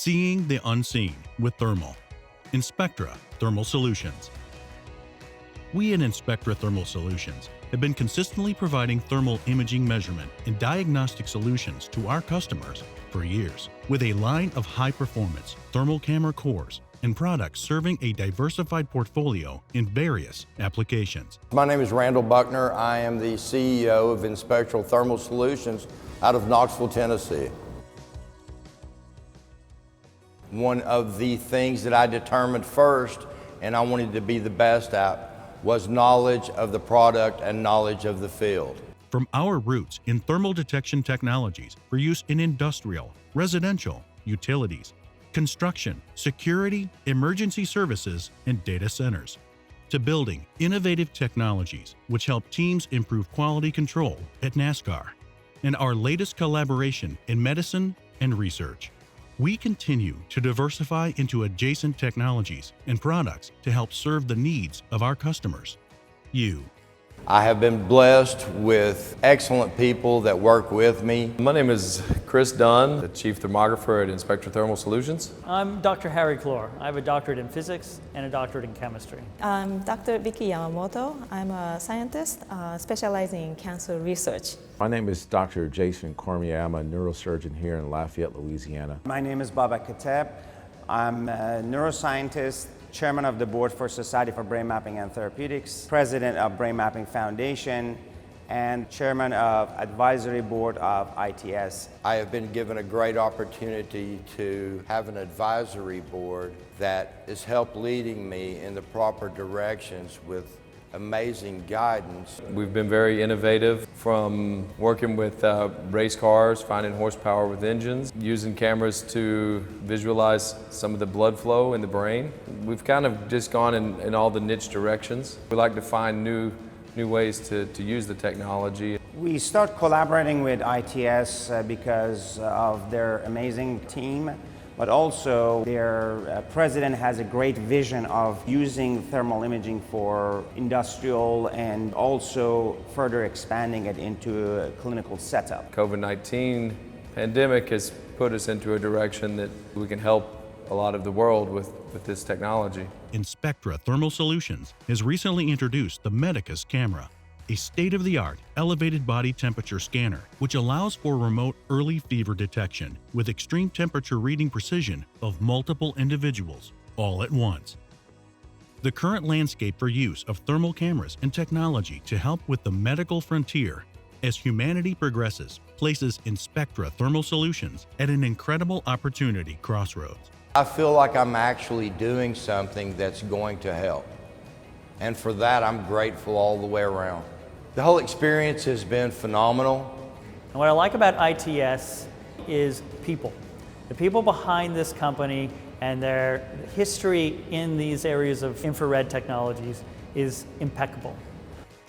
Seeing the unseen with thermal. Inspectra Thermal Solutions. We at Inspectra Thermal Solutions have been consistently providing thermal imaging measurement and diagnostic solutions to our customers for years, with a line of high-performance thermal camera cores and products serving a diversified portfolio in various applications. My name is Randall Buckner. I am the CEO of Inspectra Thermal Solutions out of Knoxville, Tennessee. One of the things that I determined first, and I wanted to be the best at, was knowledge of the product and knowledge of the field. From our roots in thermal detection technologies for use in industrial, residential, utilities, construction, security, emergency services, and data centers, to building innovative technologies which help teams improve quality control at NASCAR, and our latest collaboration in medicine and research. We continue to diversify into adjacent technologies and products to help serve the needs of our customers. I have been blessed with excellent people that work with me. My name is Chris Dunn, the Chief Thermographer at Inspectra Thermal Solutions. I'm Dr. Harry Clore. I have a doctorate in physics and a doctorate in chemistry. I'm Dr. Vicky Yamamoto. I'm a scientist specializing in cancer research. My name is Dr. Jason Cormier. I'm a neurosurgeon here in Lafayette, Louisiana. My name is Baba Kateb. I'm a neuroscientist, chairman of the board for Society for Brain Mapping and Therapeutics, president of Brain Mapping Foundation, and chairman of advisory board of ITS. I have been given a great opportunity to have an advisory board that has helped leading me in the proper directions with amazing guidance. We've been very innovative, from working with race cars, finding horsepower with engines, using cameras to visualize some of the blood flow in the brain. We've kind of just gone in all the niche directions. We like to find new ways to use the technology. We start collaborating with ITS because of their amazing team, but also their president has a great vision of using thermal imaging for industrial and also further expanding it into a clinical setup. COVID-19 pandemic has put us into a direction that we can help a lot of the world with this technology. Inspectra Thermal Solutions has recently introduced the Medicus camera, a state-of-the-art elevated body temperature scanner which allows for remote early fever detection with extreme temperature reading precision of multiple individuals all at once. The current landscape for use of thermal cameras and technology to help with the medical frontier as humanity progresses places Inspectra Thermal Solutions at an incredible opportunity crossroads. I feel like I'm actually doing something that's going to help. And for that, I'm grateful all the way around. The whole experience has been phenomenal. And what I like about ITS is people. The people behind this company and their history in these areas of infrared technologies is impeccable.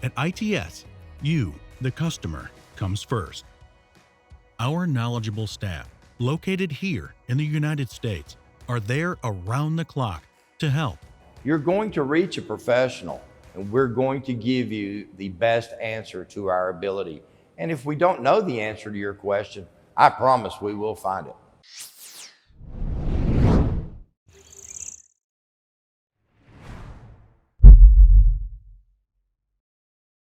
At ITS, you, the customer, comes first. Our knowledgeable staff, located here in the United States, are there around the clock to help. You're going to reach a professional, and we're going to give you the best answer to our ability. And if we don't know the answer to your question, I promise we will find it.